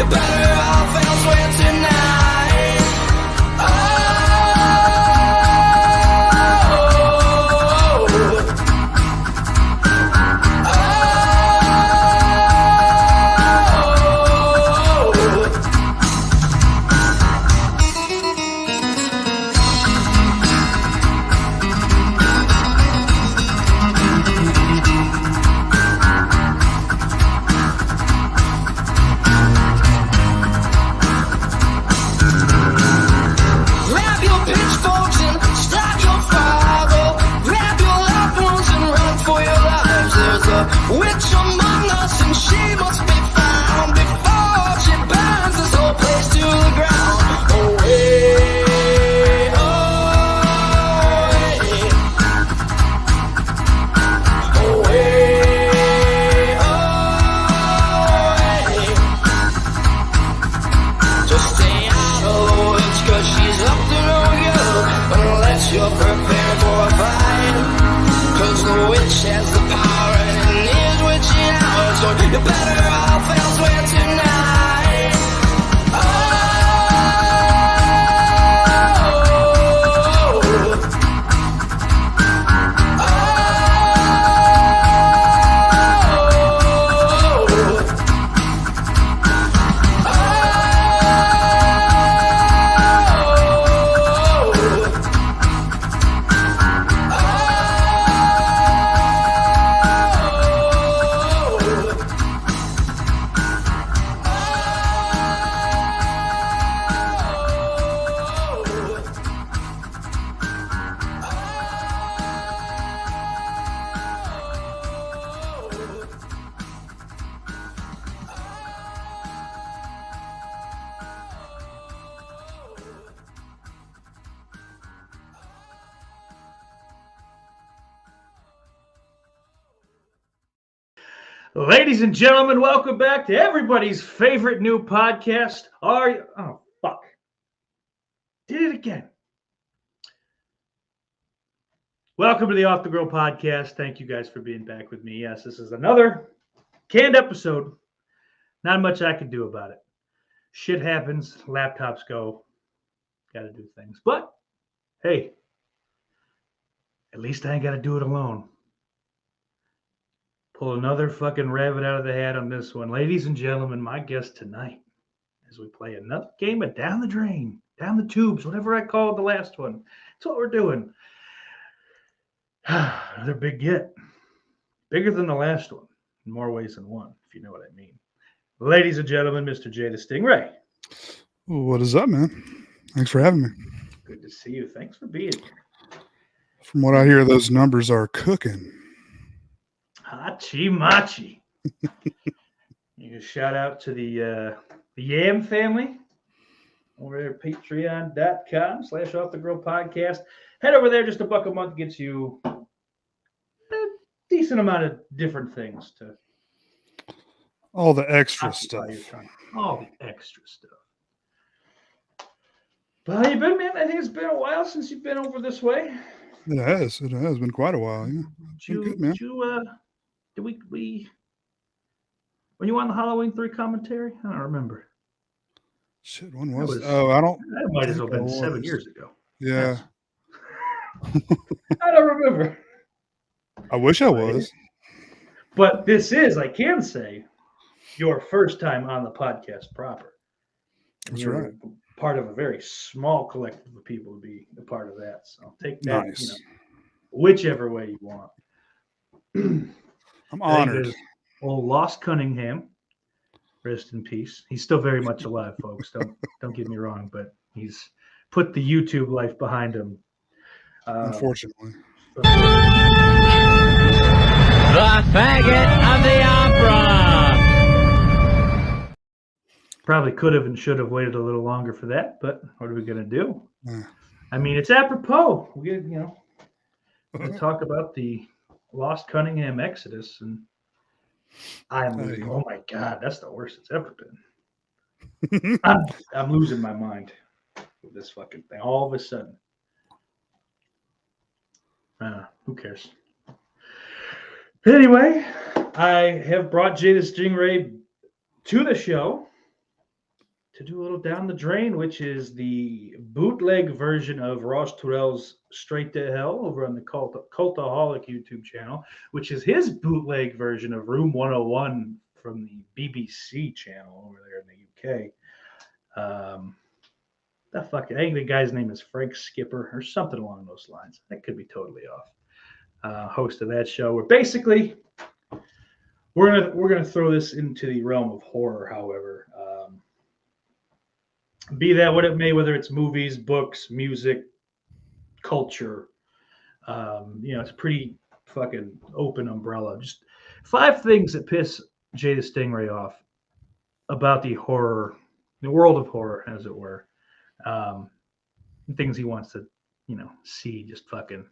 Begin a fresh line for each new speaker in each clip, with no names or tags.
you're better off elsewhere tonight. Which among us, and she must be found before she burns this whole place to the ground. Away, away, away. Just stay out of the woods, 'cause she's up to no good unless you're prepared for a fight. 'Cause the witch has the power and so you're better off elsewhere tonight. Oh, oh,
Ladies and gentlemen, welcome back to everybody's favorite new podcast. Oh, fuck. Did it again. Welcome to the Off the Grill podcast. Thank you guys for being back with me. Yes, this is another canned episode. Not much I can do about it. Shit happens. Laptops go. Got to do things. But, hey, at least I ain't got to do it alone. Pull another fucking rabbit out of the hat on this one. Ladies and gentlemen, my guest tonight, as we play another game of down the drain, down the tubes, whatever I called the last one. That's what we're doing. Another big get. Bigger than the last one, in more ways than one, if you know what I mean. Ladies and gentlemen, Mr. Jaythestingray.
What is up, man? Thanks for having me.
Good to see you. Thanks for being here.
From what I hear, those numbers are cooking.
Hachi Machi. You can shout out to the Yam family over there at patreon.com/Off the Grill podcast. Head over there. Just $1 a month gets you a decent amount of different things to
all the extra stuff.
All the extra stuff. But how you been, man? I think it's been a while since you've been over this way.
It has been quite a while. Yeah. Good, man.
Were you on the Halloween 3 commentary? I don't remember.
Shit, when was it? Oh, I don't.
That might as well have been 7 years ago.
Yeah.
I don't remember.
I wish I was.
But this is, I can say, your first time on the podcast proper.
That's right.
Part of a very small collective of people to be a part of that. So take that,
nice.
Whichever way you want.
I'm honored.
Old Lost Cunningham, rest in peace. He's still very much alive, folks. Don't get me wrong, but he's put the YouTube life behind him.
Unfortunately.
The faggot of the opera.
Probably could have and should have waited a little longer for that, but what are we going to do?
Yeah.
I mean, it's apropos. We get, to talk about the Lost Cunningham Exodus, and oh my God, that's the worst it's ever been. I'm losing my mind with this fucking thing all of a sudden. Who cares? Anyway, I have brought Jaythestingray to the show to do a little Down the Drain, which is the bootleg version of Ross Turrell's Straight to Hell over on the Cultaholic YouTube channel, which is his bootleg version of Room 101 from the BBC channel over there in the UK. I think the guy's name is Frank Skipper or something along those lines. That could be totally off. Host of that show. Where basically we're gonna throw this into the realm of horror, however. Be that what it may, whether it's movies, books, music, culture, it's a pretty fucking open umbrella. Just 5 things that piss Jaythestingray off about the world of horror, as it were. Things he wants to, see just fucking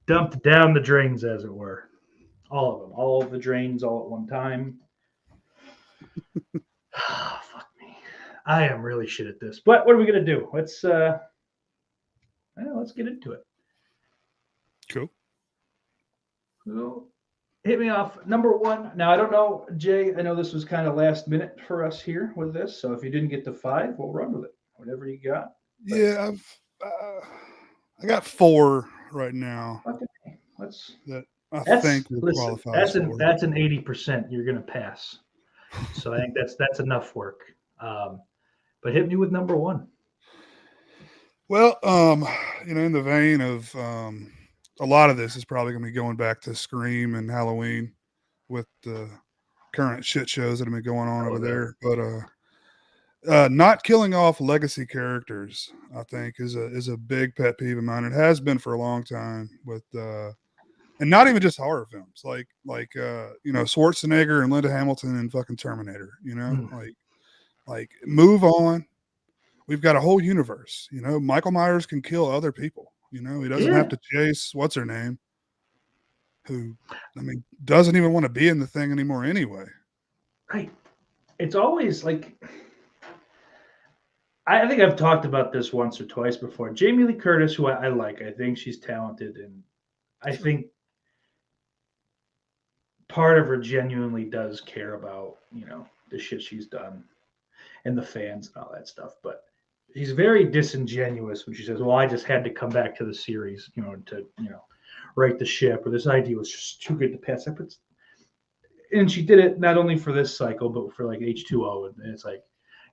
dumped down the drains, as it were. All of them, all of the drains, all at one time. Fuck me. I am really shit at this. But what are we gonna do? Let's get into it.
Cool.
So, hit me off. Number 1. Now I don't know, Jay. I know this was kind of last minute for us here with this. So if you didn't get to 5, we'll run with it. Whatever you got. But,
yeah, I got 4 right now.
Okay.
I think
listen, that's an 80%. You're gonna pass. So I think that's enough work. But hit me with number 1.
Well, in the vein of a lot of this is probably going to be going back to Scream and Halloween with the current shit shows that have been going on over there. But not killing off legacy characters, I think, is a big pet peeve of mine. It has been for a long time with and not even just horror films, like Schwarzenegger and Linda Hamilton and fucking Terminator. Like move on. We've got a whole universe. Michael Myers can kill other people. He doesn't have to chase what's her name, who doesn't even want to be in the thing anymore anyway.
Right. It's always like, I think I've talked about this once or twice before. Jamie Lee Curtis, who I like, I think she's talented, and I think part of her genuinely does care about, the shit she's done and the fans and all that stuff. But she's very disingenuous when she says, well, I just had to come back to the series, to, right the ship, or this idea was just too good to pass up. And she did it not only for this cycle, but for like H2O. And it's like,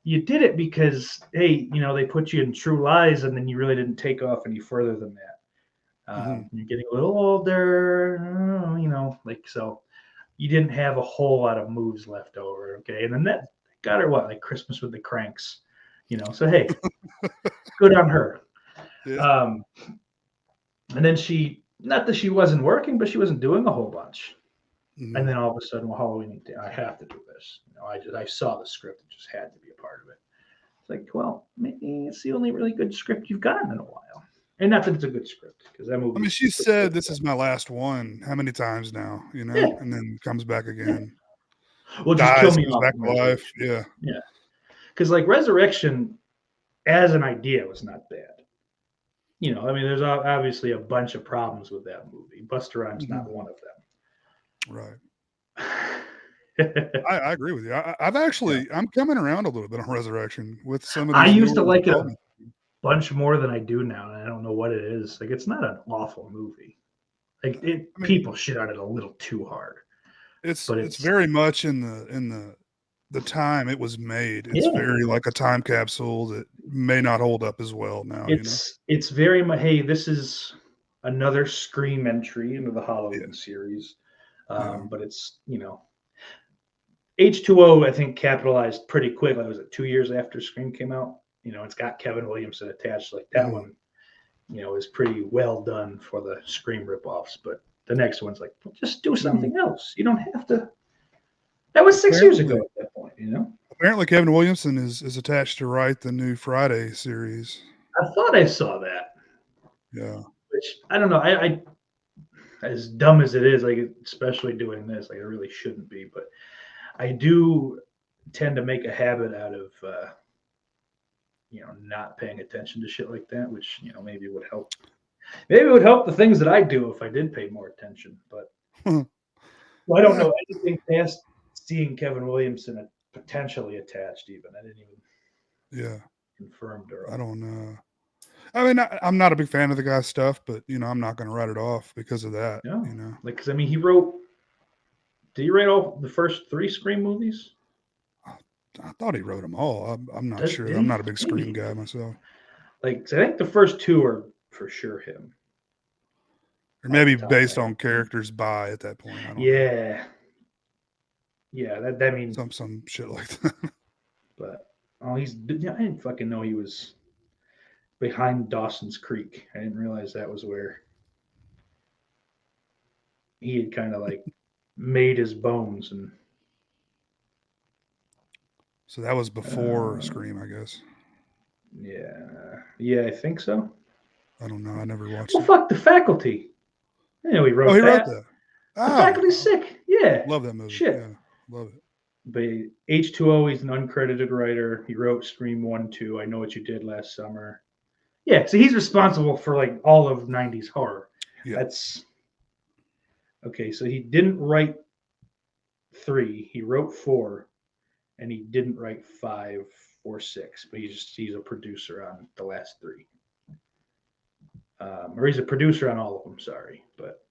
you did it because, hey, they put you in True Lies, and then you really didn't take off any further than that. You're getting a little older, so you didn't have a whole lot of moves left over. Okay. And then that got her like Christmas with the Cranks, so hey, good on her. Yeah. And then not that she wasn't working, but she wasn't doing a whole bunch. Mm-hmm. And then all of a sudden, well, Halloween, I have to do this. I saw the script, it just had to be a part of it. It's like, well, maybe it's the only really good script you've gotten in a while. And not that it's a good script, because that movie.
She said this is my last one. How many times now? And then comes back again.
Well, just kill me
back to life. Yeah.
Yeah. Because like Resurrection, as an idea, was not bad. There's obviously a bunch of problems with that movie. Busta Rhymes not one of them.
Right. I agree with you. I'm coming around a little bit on Resurrection with some of.
I used to like it a bunch more than I do now, and I don't know what it is. Like, it's not an awful movie. Like, people shit on it a little too hard.
It's very much in the time it was made. It's very like a time capsule that may not hold up as well now.
It's very much, hey, this is another Scream entry into the Halloween series. But it's, H2O, I think, capitalized pretty quick. Like, was it 2 years after Scream came out? It's got Kevin Williamson attached. Like, that one, is pretty well done for the Scream ripoffs. But the next one's like, well, just do something else. You don't have to. That was 6 years ago at that point,
Apparently, Kevin Williamson is attached to write the new Friday series.
I thought I saw that.
Yeah.
Which, I don't know. I as dumb as it is, like, especially doing this, like, it really shouldn't be. But I do tend to make a habit out of, not paying attention to shit like that, which, maybe would help. Maybe it would help the things that I do if I did pay more attention. But well, I don't know anything past seeing Kevin Williamson potentially attached. Even I didn't even.
Yeah.
confirmed or
I don't know. I mean, I'm not a big fan of the guy's stuff, but I'm not going to write it off because of that.
no. Like, because I mean, he wrote. Did he write all the first 3 Scream movies?
I thought he wrote them all. I'm not sure.
Did
I'm
he?
not a big Scream
Maybe.
guy myself.
Like, I think the first 2 are for sure him.
Or maybe
Off the top of
based
my
on
head.
characters by at that point. I don't know.
Yeah. Yeah, that means.
Some shit like that.
But I didn't fucking know he was behind Dawson's Creek. I didn't realize that was where he had kind of like made his bones. And
So that was before Scream, I guess.
yeah, I think so.
I don't know. I never watched
Well,
it.
fuck, The Faculty. I know he wrote
Oh, he
that.
wrote that.
The
Oh,
Faculty's sick. Yeah.
love that movie.
Shit.
Yeah, love it.
But H2O, he's an uncredited writer. He wrote Scream 1, 2, I Know What You Did Last Summer. Yeah, so he's responsible for like all of 90s horror.
Yeah.
That's okay. So he didn't write 3, he wrote 4, and he didn't write 5 or 6, but he's a producer on the last 3. Or he's a producer on all of them, sorry. But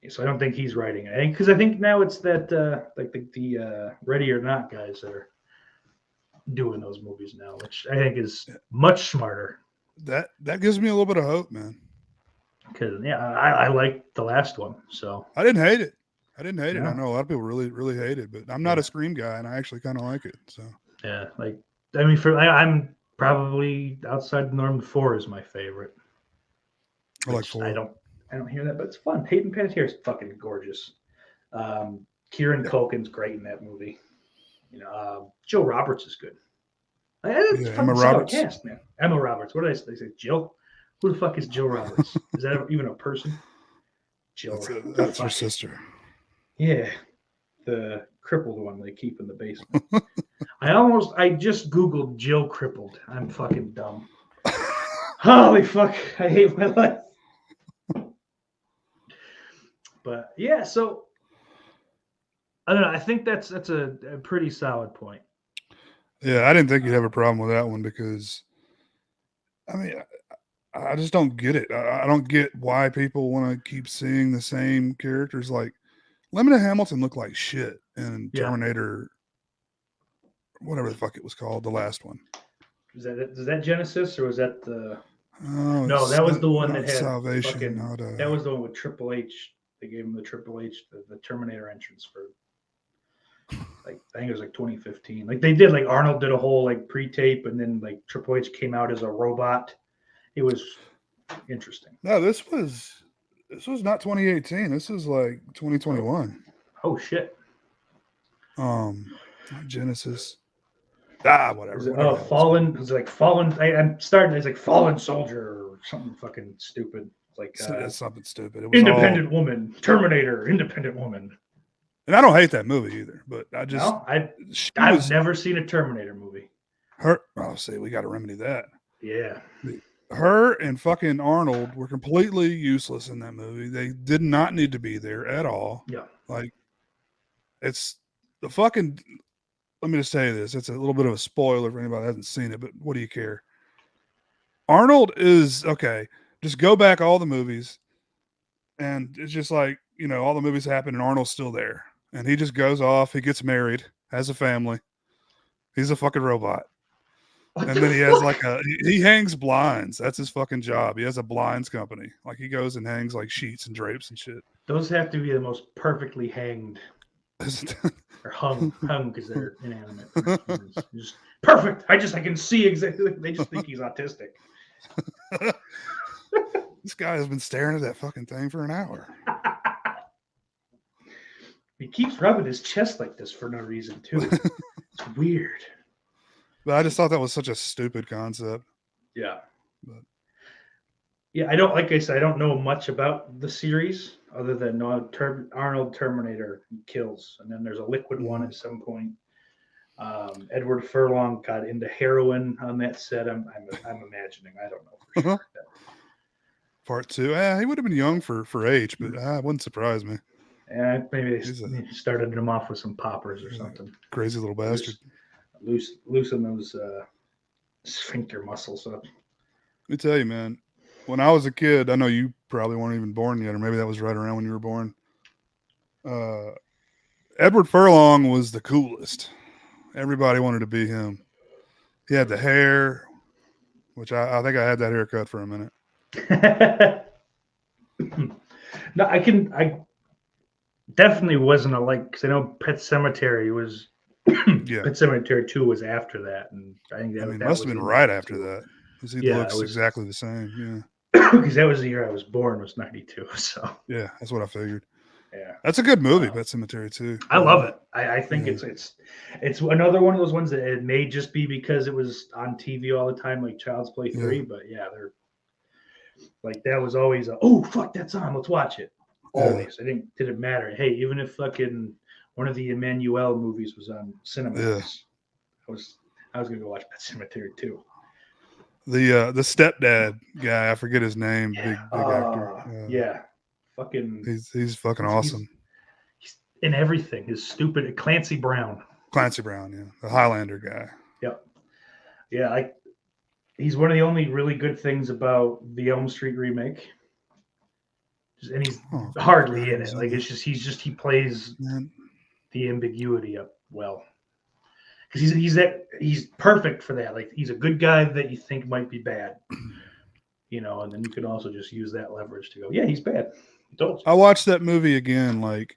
so I don't think he's writing it. Because I think now it's that like the Ready or Not guys that are doing those movies now, which I think is much smarter.
That gives me a little bit of hope, man.
Because I like the last one, so
I didn't hate it. I
No.
know a lot of people really, really hate it, but I'm not a Scream guy, and I actually kind of like it. So
yeah, like I mean, I'm probably outside the norm. 4 is my favorite.
I like
which
4.
I don't hear that, but it's fun. Hayden Panettiere is fucking gorgeous. Kieran Culkin's great in that movie. Joe Roberts is good. It's a
Emma
fucking solid
Roberts.
cast, man. Emma Roberts. What did I say? Jill? Who the fuck is Jill Roberts? Is that even a person? Jill.
That's her sister.
Yeah, the crippled one they keep in the basement. I just Googled Jill crippled. I'm fucking dumb. Holy fuck, I hate my life. But yeah, so I don't know. I think that's a pretty solid point.
Yeah, I didn't think you'd have a problem with that one because, I mean, I just don't get it. I don't get why people want to keep seeing the same characters. Like, Lemon and Hamilton looked like shit in Terminator, whatever the fuck it was called, the last one.
Is that Genesis or was that the?
Oh,
no, that was the one that had
Salvation.
Fucking, that was the one with Triple H. They gave him the Triple H, the Terminator entrance for. Like I think it was like 2015. Like they did, like Arnold did a whole like pre-tape, and then like Triple H came out as a robot. It was interesting.
No, this was not 2018. This is like 2021.
Oh shit.
Genesis. Whatever.
Fallen. It was like Fallen. I'm starting. It's like Fallen Soldier or something fucking stupid. Like
it's something stupid. It was
Independent Woman, Terminator, Independent Woman.
And I don't hate that movie either, but I just
I've never seen a Terminator movie.
See, we got to remedy that.
Yeah.
Her and fucking Arnold were completely useless in that movie. They did not need to be there at all.
Yeah.
Like, it's the fucking. Let me just tell you this. It's a little bit of a spoiler for anybody that hasn't seen it, but what do you care? Arnold is okay. Just go back all the movies, and it's just like, all the movies happen, and Arnold's still there. And he just goes off. He gets married, has a family. He's a fucking robot. And then he has he hangs blinds. That's his fucking job. He has a blinds company. Like he goes and hangs like sheets and drapes and shit.
Those have to be the most perfectly hanged or hung because they're inanimate. Just perfect. I can see exactly. They just think he's autistic.
This guy has been staring at that fucking thing for an hour.
He keeps rubbing his chest like this for no reason, too. It's weird.
But I just thought that was such a stupid concept.
Yeah. Yeah, I don't know much about the series other than Arnold Terminator kills. And then there's a liquid one at some point. Edward Furlong got into heroin on that set. I'm imagining. I don't know for sure.
Part 2. He would have been young for H, but it wouldn't surprise me.
And maybe they started him off with some poppers or something.
Crazy little bastard.
Loosen those sphincter muscles up.
Let me tell you, man. When I was a kid, I know you probably weren't even born yet, or maybe that was right around when you were born. Edward Furlong was the coolest. Everybody wanted to be him. He had the hair, which I think I had that haircut for a minute.
No, I definitely wasn't because I know Pet Sematary was
Yeah.
Pet Sematary 2 was after that, and I think that
Must have been right after that. Because he looks exactly the same.
Yeah. Because that was the year I was born, was 92. So
yeah, that's what I figured.
Yeah.
That's a good movie, Pet Sematary 2.
I love it. I think it's another one of those ones that it may just be because it was on TV all the time, like Child's Play 3, but yeah, they're like that was always oh fuck, that's on, let's watch it. Always. I didn't matter. Hey, even if fucking one of the Emmanuel movies was on Cinemax, I was gonna go watch Pet Sematary 2.
The stepdad guy, I forget his name, big actor.
Yeah. Fucking
he's fucking awesome.
He's in everything. His stupid Clancy Brown.
Clancy Brown, yeah. The Highlander guy.
Yep. Yeah, he's one of the only really good things about the Elm Street remake. And he's hardly in it. Like it's just he plays the ambiguity up well. Because he's perfect for that. Like he's a good guy that you think might be bad. And then you can also just use that leverage to go, yeah, he's bad.
I watched that movie again like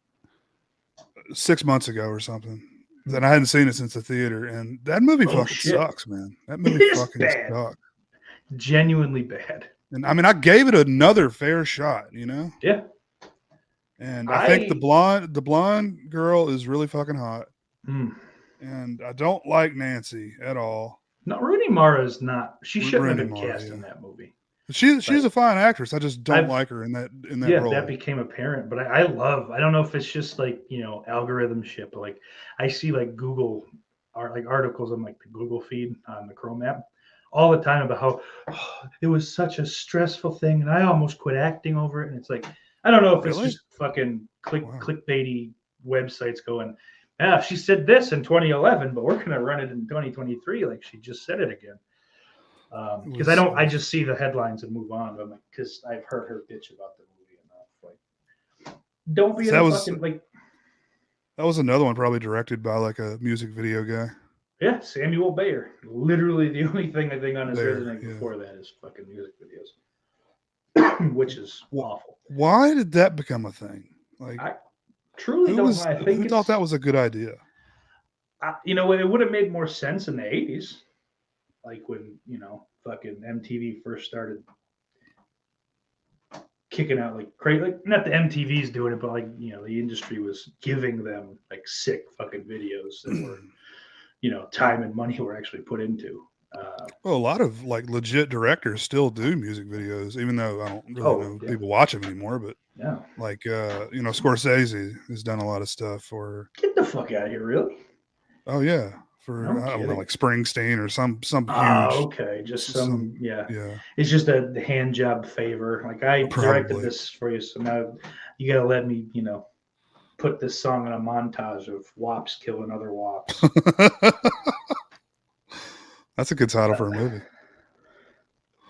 6 months ago or something. Then I hadn't seen it since the theater, and that movie fucking sucks, man. That movie fucking sucks.
Genuinely bad.
And I gave it another fair shot,
Yeah.
And I think the blonde girl is really fucking hot.
Mm.
And I don't like Nancy at all.
No, Rooney Mara's not. She shouldn't have been cast in that movie.
She's a fine actress. I just don't like her in that role.
That became apparent. But I don't know if it's just like algorithm shit, but like I see like Google articles on like the Google feed on the Chrome app all the time about how it was such a stressful thing and I almost quit acting over it. And it's like I don't know if it's just fucking clickbaity websites going, yeah, she said this in 2011, but we're gonna run it in 2023 like she just said it again. Because I just see the headlines and move on. But because I've heard her bitch about the movie enough. Like, don't be
that was another one probably directed by like a music video guy.
Yeah, Samuel Bayer. Literally the only thing I think on his resume before that is fucking music videos, which is awful.
Why did that become a thing? Like,
I truly don't know. I think
who thought that was a good idea?
It would have made more sense in the 80s. Like when, fucking MTV first started kicking out like crazy, like not the MTV's doing it, but like, the industry was giving them like sick fucking videos that were, time and money were actually put into.
Well, a lot of like legit directors still do music videos, even though I don't really know people watch them anymore. But
yeah,
like Scorsese has done a lot of stuff for.
Get the fuck out of here, really?
Oh yeah, for I don't know, like Springsteen or some huge.
Okay, just some yeah. It's just a hand job favor. Like I directed this for you, so now you gotta let me, put this song in a montage of Wops killing other Wops.
That's a good title for a movie.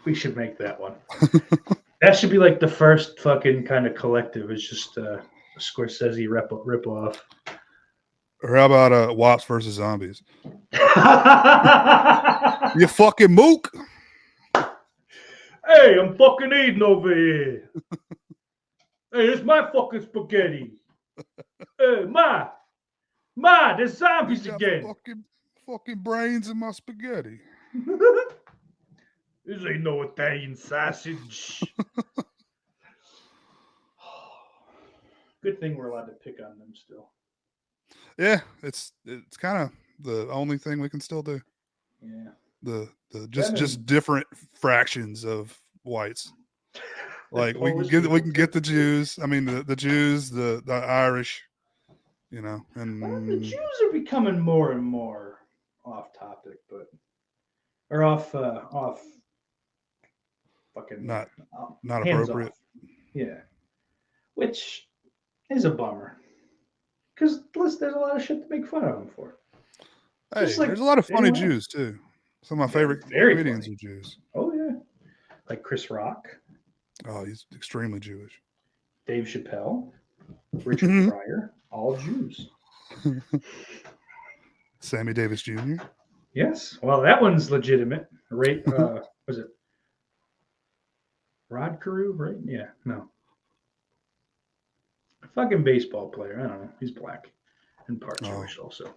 We should make that one. That should be like the first fucking kind of collective. It's just a Scorsese rip off.
Or how about Wops versus Zombies? You fucking mook.
Hey, I'm fucking eating over here. Hey, it's my fucking spaghetti. Hey, Ma, there's zombies again.
Fucking brains in my spaghetti.
This ain't no Italian sausage. Good thing we're allowed to pick on them still.
Yeah, it's kind of the only thing we can still do.
Yeah.
The just different fractions of whites. Like we can get the Jews. I mean the Jews, the Irish, and
the Jews are becoming more and more off topic, or off fucking
not appropriate.
Off. Yeah, which is a bummer because there's a lot of shit to make fun of them for.
Hey, there's a lot of funny Jews too. Some of my favorite
very
comedians
funny.
are Jews.
Oh yeah, like Chris Rock,
Oh, he's extremely Jewish.
Dave Chappelle, Richard Pryor, all Jews.
Sammy Davis Jr.
Yes. Well, that one's legitimate. Right? Was it Rod Carew? Right? Yeah. No. A fucking baseball player. I don't know. He's black and part Jewish also.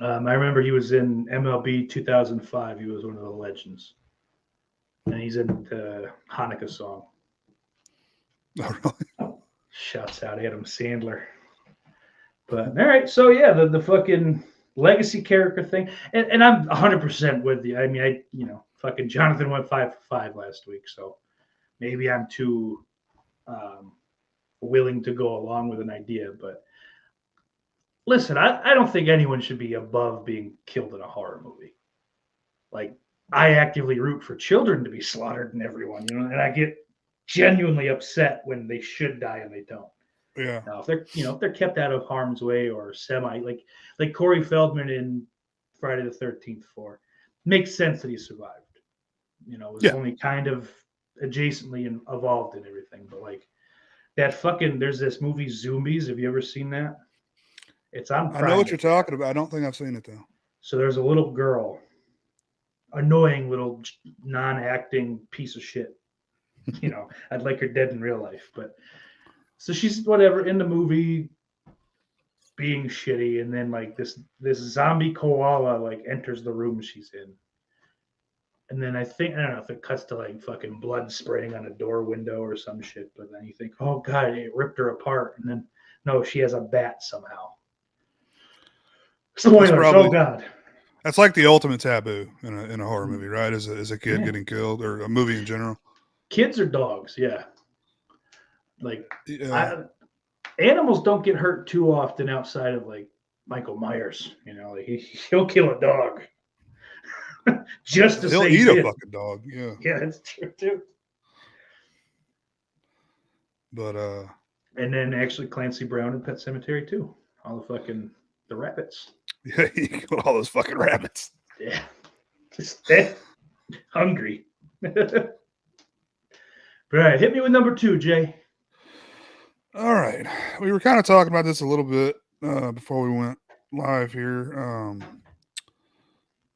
I remember he was in MLB 2005. He was one of the legends, and he's in the Hanukkah song.
Oh, really?
Shouts out Adam Sandler. But all right, so yeah, the fucking legacy character thing, and I'm 100% with you. I mean, fucking Jonathan went 5 for 5 last week, so maybe I'm too willing to go along with an idea. But listen, I don't think anyone should be above being killed in a horror movie. Like, I actively root for children to be slaughtered and everyone, and I get genuinely upset when they should die and they don't.
Yeah.
Now, if they're kept out of harm's way or semi, like Corey Feldman in Friday the 13th 4, makes sense that he survived. Was only kind of adjacently involved in everything, but like that fucking, there's this movie Zombies. Have you ever seen that? It's on Prime.
I know what you're talking about. I don't think I've seen it though.
So there's a little girl, annoying little non-acting piece of shit. I'd like her dead in real life, but so she's whatever in the movie being shitty, and then like this zombie koala like enters the room she's in. And then I don't know if it cuts to like fucking blood spraying on a door window or some shit, but then you think, oh god, it ripped her apart, and then no, she has a bat somehow. Spoilers, oh god.
That's like the ultimate taboo in a horror movie, right? As a kid getting killed, or a movie in general. Kids
or dogs, yeah. Like animals don't get hurt too often outside of like Michael Myers. Like he'll kill a dog just to
he'll
say
eat a fucking dog. Yeah,
that's true too.
But
and then actually Clancy Brown in Pet Sematary too. All the rabbits.
Yeah, he killed all those fucking rabbits.
Yeah, just hungry. Right, hit me with number 2, Jay.
All right. We were kind of talking about this a little bit before we went live here.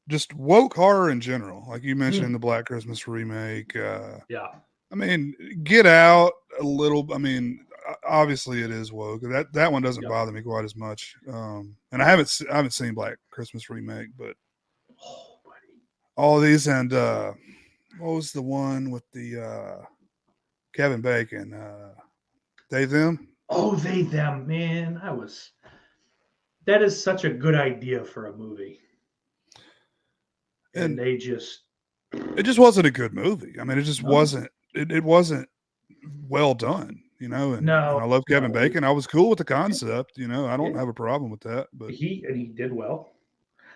Just woke horror in general. Like you mentioned, the Black Christmas remake.
Yeah.
I mean, Get Out a little. I mean, obviously it is woke. That one doesn't bother me quite as much. And I haven't seen Black Christmas remake, but all these, and what was the one with the Kevin Bacon? They Them.
Oh, They Them, man. That is such a good idea for a movie. And it just
wasn't a good movie. I mean, it just wasn't. It wasn't well done, And I love Kevin Bacon. I was cool with the concept, I don't have a problem with that. But
he did well.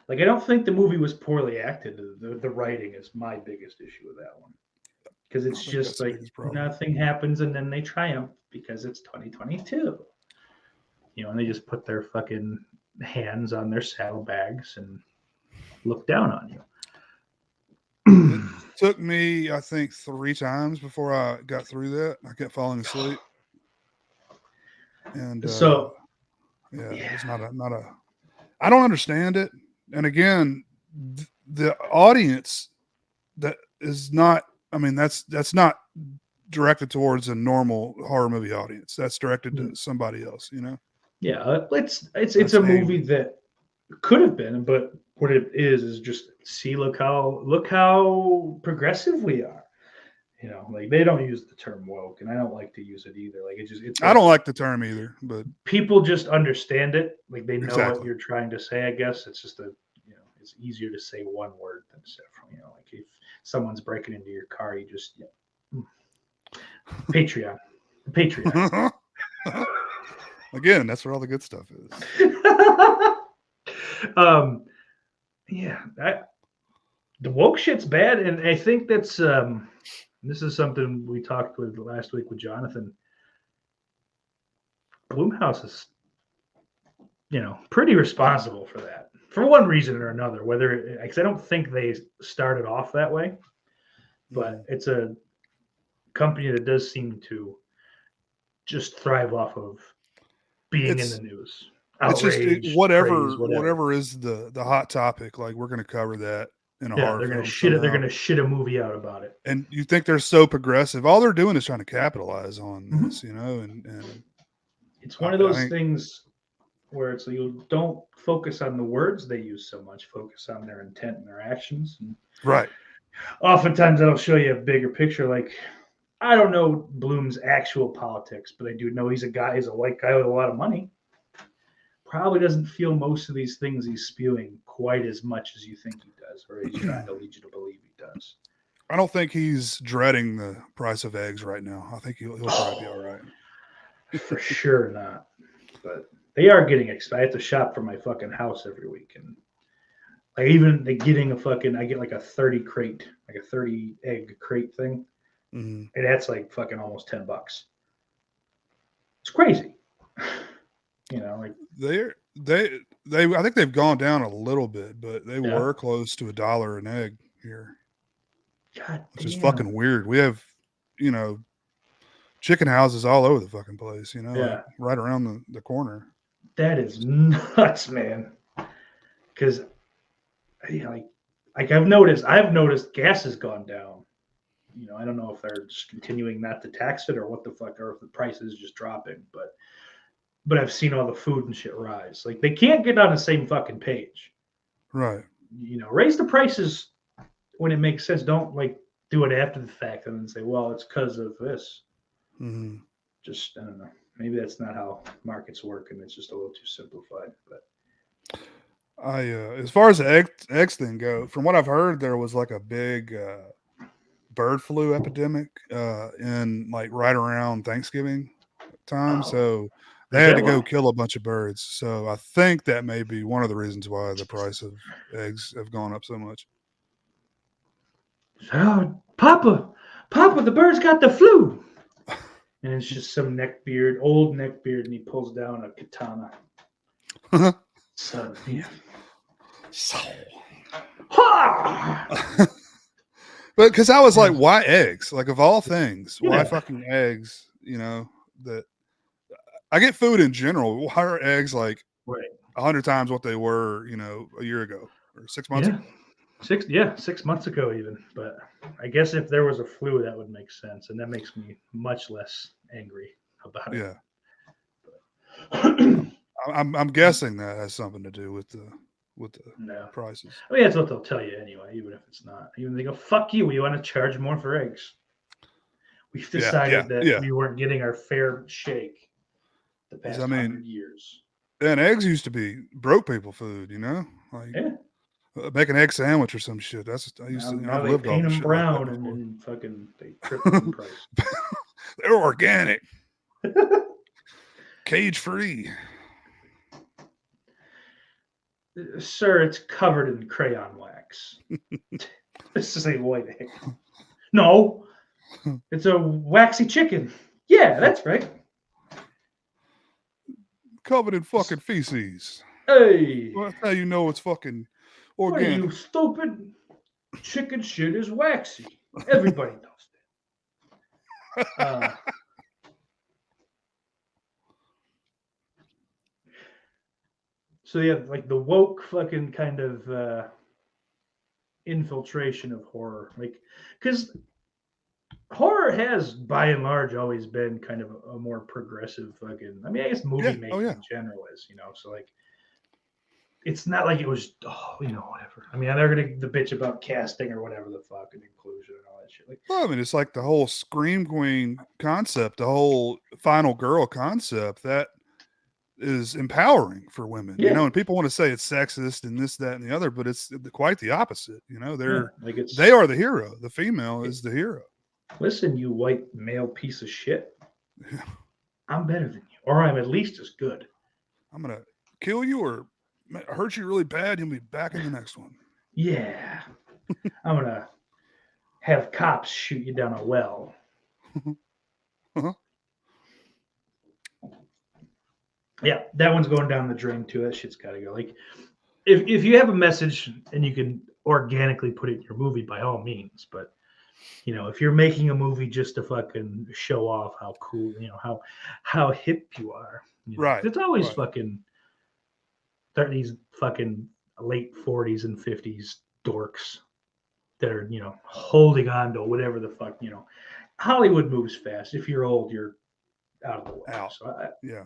Like, I don't think the movie was poorly acted. The writing is my biggest issue with that one. Because it's just like nothing happens and then they triumph because it's 2022. And they just put their fucking hands on their saddlebags and look down on you.
It took me, I think, 3 times before I got through that. I kept falling asleep. And it's not a I don't understand it. And again, the audience that is not, I mean, that's not directed towards a normal horror movie audience. That's directed to somebody else,
Yeah, it's a movie that could have been, but what it is just look how progressive we are. Like they don't use the term woke, and I don't like to use it either. Like
I don't like the term either, but
people just understand it. Like they know what you're trying to say. I guess it's just it's easier to say one word than several. Like if someone's breaking into your car, you just Patreon.
Again, that's where all the good stuff is.
The woke shit's bad, and I think that's this is something we talked with last week with Jonathan. Blumhouse is, pretty responsible for that. for one reason or another. Whether because I don't think they started off that way, but it's a company that does seem to just thrive off of being in the news,
It's just
outrage,
whatever
praise, whatever
is the hot topic. Like we're going to cover that in a
Yeah,
horror
they're gonna
film
shit it. They're
somehow.
gonna shit a movie out about it.
And you think they're so progressive? All they're doing is trying to capitalize on
Mhm.
this, and
It's one of
I
those
think-
things where it's you don't focus on the words they use so much, focus on their intent and their actions. And
right.
oftentimes that'll show you a bigger picture. Like I don't know Bloom's actual politics, but I do know he's a white guy with a lot of money. Probably doesn't feel most of these things he's spewing quite as much as you think he does, or he's trying to lead you to believe he does.
I don't think he's dreading the price of eggs right now. I think he'll probably be all right.
For sure not. But they are getting expensive. I have to shop for my fucking house every week, and like even getting I get like a 30 crate, like a 30 egg crate thing,
Mhm.
and that's like fucking almost $10. It's crazy. Like
I think they've gone down a little bit, but they
Yeah.
were close to $1 an egg here,
God
which is
damn.
fucking weird. We have, chicken houses all over the fucking place,
Yeah.
like right around the corner.
That is nuts, man. Because I've noticed gas has gone down. I don't know if they're just continuing not to tax it or what the fuck, or if the price is just dropping. But I've seen all the food and shit rise. Like they can't get on the same fucking page.
Right.
Raise the prices when it makes sense. Don't do it after the fact and then say, well, it's because of this.
Mm-hmm.
Just I don't know. Maybe that's not how markets work, and it's just a little too simplified. But
as far as the eggs thing go, from what I've heard, there was like a big bird flu epidemic in like right around Thanksgiving time. So they had to go kill a bunch of birds. So I think that may be one of the reasons why the price of eggs have gone up so much.
Oh, Papa, the bird's got the flu. And it's just some old neckbeard, and he pulls down a katana. Son of a
So.
Ha!
But because I was like, why eggs? Like of all things, why
Yeah.
fucking eggs? That I get food in general. Why are eggs like
Right.
100 times what they were, a year ago or 6 months ago?
6 months ago even. But I guess if there was a flu, that would make sense, and that makes me much less angry about it.
Yeah. I'm guessing that has something to do with the
No.
prices.
I mean, that's what they'll tell you anyway, even if it's not. Even they go, fuck you, we want to charge more for eggs. We've decided that we weren't getting our fair shake the past 100 years.
And eggs used to be broke people food, like make an egg sandwich or some shit. I've lived
paint
off
them
shit
brown
like that
and
before.
then fucking they triple in price.
They're organic, cage free.
Sir, it's covered in crayon wax. This is a white egg. No, it's a waxy chicken. Yeah, that's right.
Covered in fucking feces.
Hey,
Well, that's how you know it's fucking
what are
organic.
you stupid? Chicken shit is waxy. Everybody knows that. So yeah, like the woke fucking kind of infiltration of horror, because horror has by and large always been kind of a more progressive fucking. I mean, I guess movie making in general is, so like it's not like it was whatever. I mean, they're gonna the bitch about casting or whatever the fuck and inclusion and all that shit.
Well, I mean, it's like the whole Scream Queen concept, the whole final girl concept that is empowering for women, and people want to say it's sexist and this, that, and the other, but it's quite the opposite. They are the hero. The female is the hero.
Listen, you white male piece of shit. I'm better than you, or I'm at least as good.
I'm gonna kill you or hurt you really bad. You'll be back in the next one.
Yeah, I'm gonna have cops shoot you down a well. Yeah, that one's going down the drain too. That shit's got to go. Like, if you have a message and you can organically put it in your movie, by all means. But if you're making a movie just to fucking show off how cool, how hip you are,
Right.
It's always
right.
fucking 30s, fucking late 40s and 50s dorks that are holding on to whatever the fuck. Hollywood moves fast. If you're old, you're out of the way.
Out.
So
Yeah.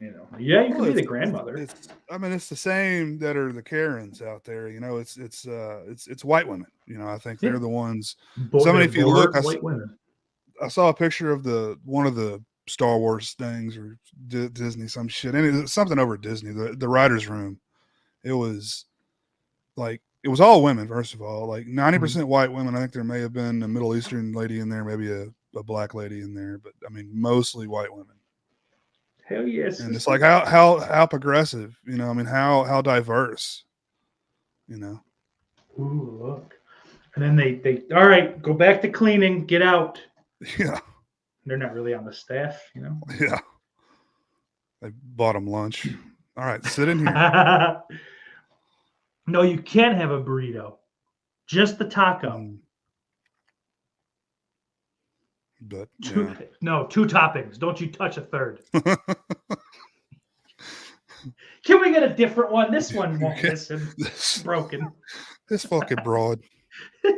you
Well,
can be the grandmother.
It's the same that are the Karens out there. It's white women. I think they're the ones. If you look,
white women.
I saw a picture of one of the Star Wars things or Disney, some shit, and it was something over at Disney, the writer's room. It was all women, first of all, like 90% white women. I think there may have been a Middle Eastern lady in there, maybe a black lady in there, but I mean, mostly white women.
Hell yes.
And it's like how progressive, how diverse,
Ooh, look. And then they all right, go back to cleaning, get out.
Yeah.
They're not really on the staff,
Yeah. They bought them lunch. All right, sit in here.
No, you can't have a burrito. Just the taco.
But
two toppings. Don't you touch a third. Can we get a different one? This one won't listen. It's broken.
This fucking broad.
All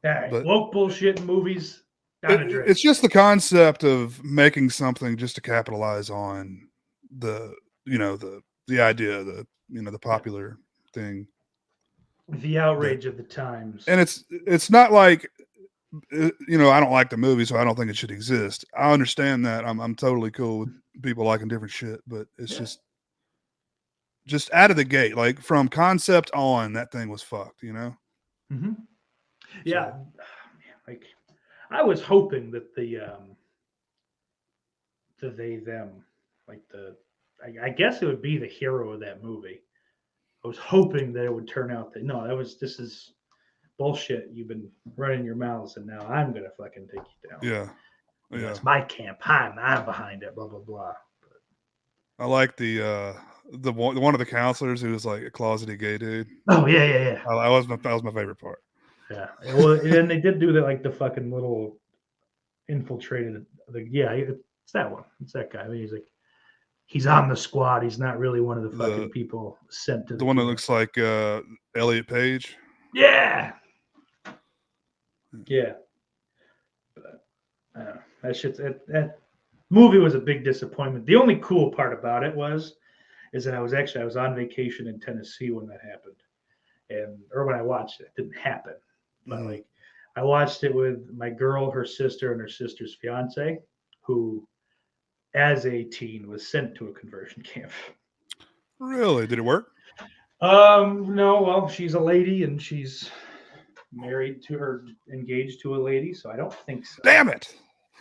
right. Woke bullshit in movies.
It's just the concept of making something just to capitalize on the idea, the popular thing.
The outrage of the times.
And it's not like, I don't like the movie, so I don't think it should exist. I understand that. I'm totally cool with people liking different shit, but it's just out of the gate, like from concept on, that thing was fucked,
Mm-hmm. Yeah. So, like I was hoping that the they them, like I guess it would be the hero of that movie. I was hoping that it would turn out that this is bullshit. You've been running your mouths, and now I'm gonna fucking take you down.
Yeah.
It's my camp. I'm behind it. Blah blah blah.
But I like the one of the counselors who was like a closeted gay dude.
Oh yeah.
That was my favorite part.
Yeah. Well, and they did do that, like the fucking little infiltrated. It's that one. It's that guy. I mean, he's on the squad. He's not really one of the fucking people sent to
the one that looks like Elliot Page.
Yeah. Yeah. But that movie was a big disappointment. The only cool part about it is that I was on vacation in Tennessee when that happened, or when I watched it. It didn't happen, but I watched it with my girl, her sister, and her sister's fiance, who, as a teen, was sent to a conversion camp.
Really? Did it work?
No. Well, she's a lady and she's engaged to a lady, so I don't think so.
Damn it!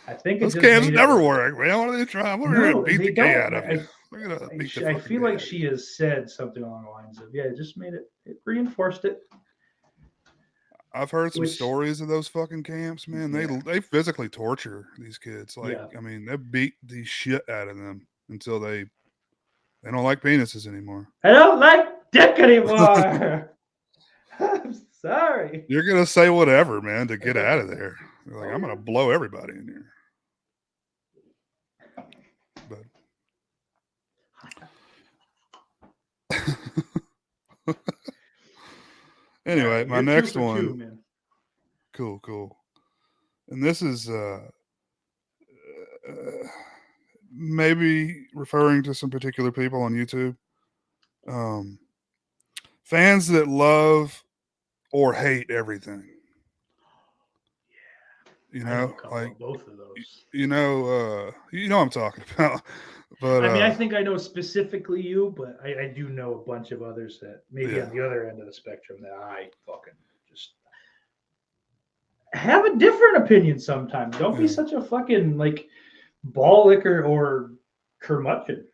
I think
those camps never work, man. What are they trying? We're gonna beat the gay out of you.
I feel like she has said something along the lines of, it just made it reinforced it.
I've heard some stories of those fucking camps, man. They physically torture these kids. I mean, they beat the shit out of them until they don't like penises anymore.
I don't like dick anymore. I'm sorry.
You're gonna say whatever, man, to get out of there. You're like, I'm gonna blow everybody in here. But anyway, my next one. Cool. And this is maybe referring to some particular people on YouTube. Fans that love or hate everything. Like
both of those.
You know what I'm talking about. But
I mean, I think I know specifically you, but I do know a bunch of others that maybe on the other end of the spectrum that I fucking just have a different opinion sometimes. Don't be such a fucking ball licker or curmudgeon.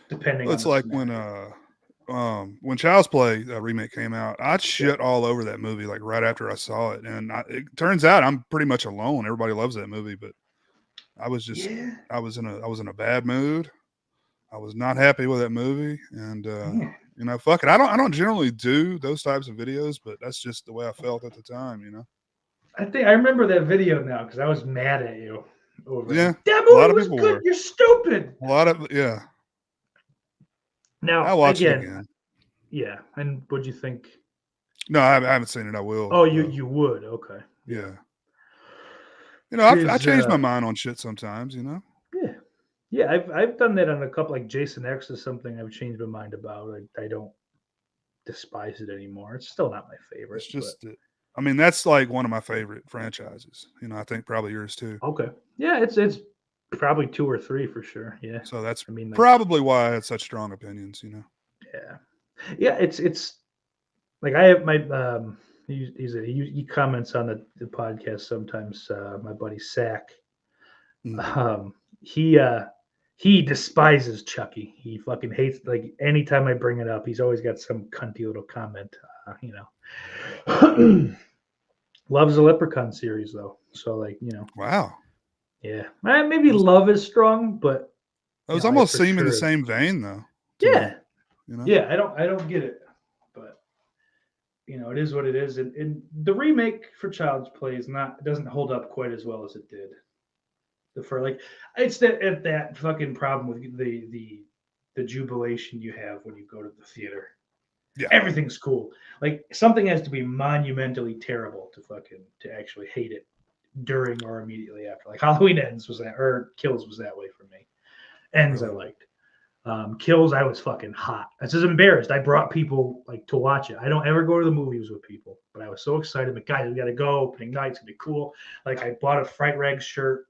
Depending on
it's like when Child's Play remake came out, I shit all over that movie like right after I saw it, and it turns out I'm pretty much alone. Everybody loves that movie, but I was just I was in a bad mood. I was not happy with that movie, and
Yeah.
you know, fuck it. I don't generally do those types of videos, but that's just the way I felt at the time, you know.
I think I remember that video now because I was mad at you over
Yeah,
it. That
a lot
movie
of
was
people
good.
were.
You're stupid.
A lot of yeah.
Now
I'll watch it
again,
again.
yeah. And what'd you think?
No, I haven't seen it. I will.
Oh,
though.
you would. Okay.
Yeah. You know, I
His,
change my mind on shit sometimes. You know.
yeah. Yeah, I've done that on a couple, like Jason X is something I've changed my mind about. I don't despise it anymore. It's still not my favorite,
It's
but
just, I mean, that's like one of my favorite franchises. You know, I think probably yours too.
okay. Yeah, it's probably 2 or 3 for sure. Yeah.
So that's
I mean, like,
probably why I had such strong opinions. You know.
yeah. Yeah, it's like I have my he comments on the podcast sometimes, my buddy Sack.
Mm.
He despises Chucky. He fucking hates, like, anytime I bring it up, he's always got some cunty little comment, you know. Loves the Leprechaun series though. So, like, you know,
Wow.
yeah. Maybe love is strong, but
Those
I
almost
for
seem in the
sure,
same vein though. To me,
yeah.
you know.
Yeah, I don't get it. But you know, it is what it is. And the remake for Child's Play doesn't hold up quite as well as it did. Like, it's that fucking problem with the jubilation you have when you go to the theater.
Yeah.
Everything's cool. Like, something has to be monumentally terrible to actually hate it during or immediately after. Like Halloween Ends Kills was that way for me. Ends
Really?
I liked. Kills, I was fucking hot. I was just embarrassed. I brought people, like, to watch it. I don't ever go to the movies with people, but I was so excited. But guys, we got to go. Opening night's gonna be cool. Like, I bought a Fright Rag shirt.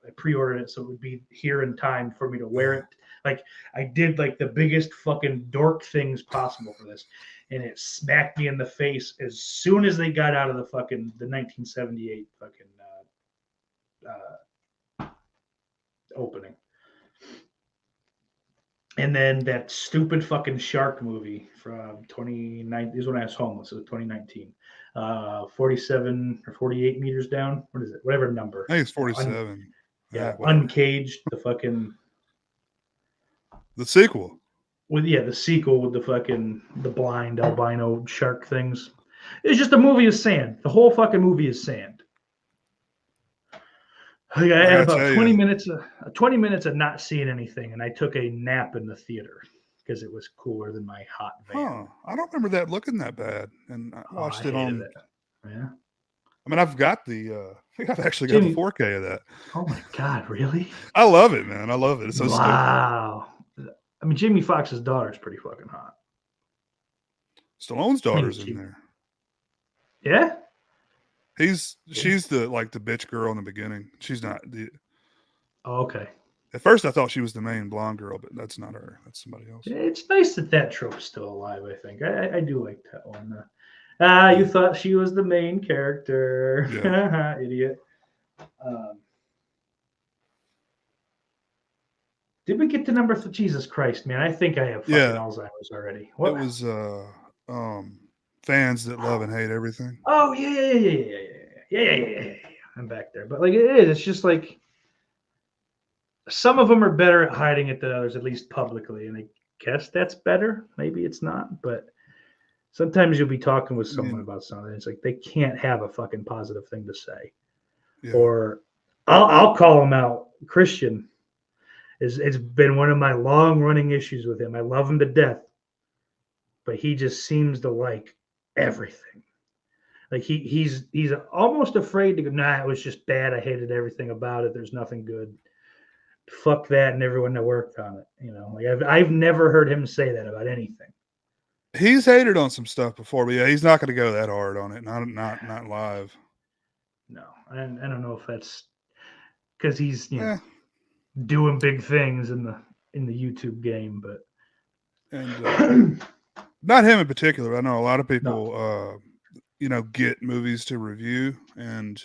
I pre-ordered it so it would be here in time for me to wear it. Like, I did, like, the biggest fucking dork things possible for this, and it smacked me in the face as soon as they got out of the 1978 fucking opening. And then that stupid fucking shark movie from 2019. This is when I was homeless. It was 2019. 47 or 48 meters down. What is it? Whatever number.
I think it's 47.
Yeah,
whatever.
Uncaged.
The sequel.
The sequel with the blind albino shark things. It's just a movie of sand. The whole fucking movie is sand. Like, I had about 20 minutes of not seeing anything, and I took a nap in the theater because it was cooler than my hot van.
Huh. I don't remember that looking that bad, and I watched it on.
It. Yeah.
I mean, I've got I think I've actually got the 4K of that.
Oh my god, really?
I love it, man. I love it. It's so
wow. Stupid. I mean, Jamie Foxx's daughter's pretty fucking hot.
Stallone's daughter's in there.
Yeah.
She's the bitch girl in the beginning. She's not the.
Oh, okay.
At first, I thought she was the main blonde girl, but that's not her. That's somebody else.
It's nice that trope's still alive. I think I do like that one. You thought she was the main character, yeah. Idiot. Did we get to number 3? Jesus Christ, man! I think I have fucking Alzheimer's already. What?
It was fans that love and hate everything.
Oh yeah. I'm back there, but like it is. It's just like some of them are better at hiding it than others, at least publicly, and I guess that's better. Maybe it's not, but sometimes you'll be talking with someone about something. It's like they can't have a fucking positive thing to say, or I'll call him out. Christian. It's been one of my long-running issues with him. I love him to death, but he just seems to like everything. Like he's almost afraid to go, nah, it was just bad. I hated everything about it. There's nothing good. Fuck that and everyone that worked on it. You know, like I've never heard him say that about anything.
He's hated on some stuff before, but yeah, he's not going to go that hard on it. Not live.
No, and I don't know if that's because he's doing big things in the YouTube game, but
and not him in particular. I know a lot of people get movies to review, and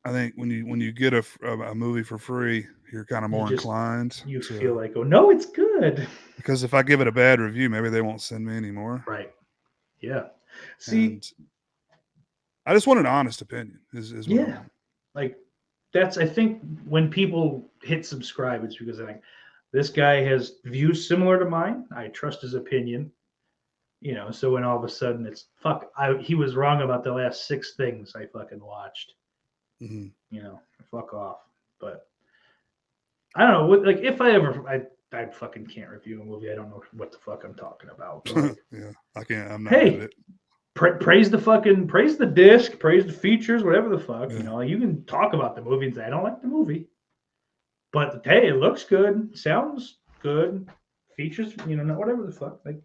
I think when you get a movie for free, you're kind of more inclined.
You feel like, oh no, it's good.
Because if I give it a bad review, maybe they won't send me anymore.
Right. Yeah. See,
and I just want an honest opinion. Is what
like that's, I think when people hit subscribe, it's because I think This guy has views similar to mine. I trust his opinion. So when all of a sudden it's he was wrong about the last 6 things I fucking watched. Fuck off. But I don't know. Like if I fucking can't review a movie. I don't know what the fuck I'm talking about. Like,
yeah, I can't. I'm not good at it.
Praise the disc, praise the features, whatever the fuck. Yeah. You can talk about the movie and say I don't like the movie, but hey, it looks good, sounds good, features, whatever the fuck. Like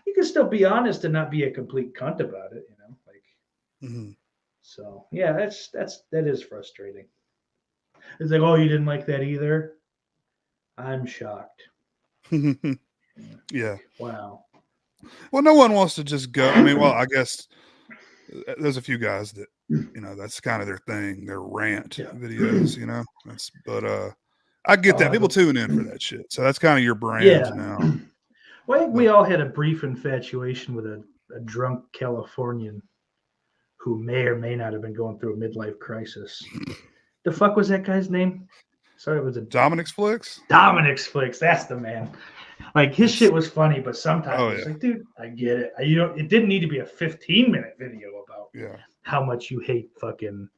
you can still be honest and not be a complete cunt about it, So yeah, that is frustrating. It's like, oh, you didn't like that either. I'm shocked.
Yeah.
Wow.
Well, no one wants to just go. I mean, well, I guess there's a few guys that, that's kind of their thing, their rant videos, but I get that. People tune in for that shit. So that's kind of your brand now.
Well, I think we all had a brief infatuation with a drunk Californian who may or may not have been going through a midlife crisis. The fuck was that guy's name? Sorry, it was
Dominic's Flicks?
Dominic's Flicks. That's the man. Like his shit was funny, but sometimes it's like, dude, I get it. It didn't need to be a 15-minute video about how much you hate fucking,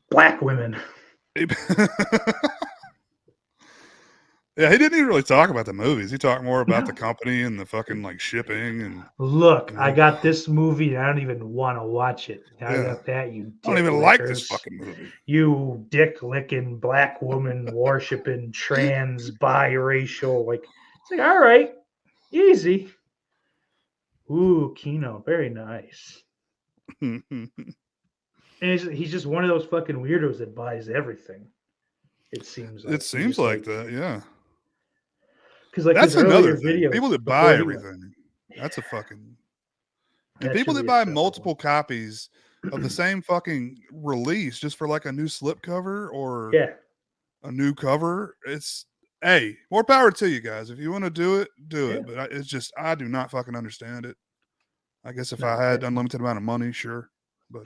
black women.
Yeah, he didn't even really talk about the movies. He talked more about the company and the fucking like shipping and.
Look, I got this movie. And I don't even want to watch it. I got that. You.
I don't even like this fucking movie.
You dick licking, black woman worshiping, trans, biracial. Like it's like, all right, easy. Ooh, Kino, very nice. And he's just one of those fucking weirdos that buys everything. It seems like.
It seems like that, yeah.
Because like
that's another thing. People that buy everything. That's a fucking. And people that buy multiple copies of the same fucking release just for like a new slipcover or a new cover. It's more power to you guys. If you want to do it, do it. But it's just I do not fucking understand it. I guess if I had unlimited amount of money, sure. But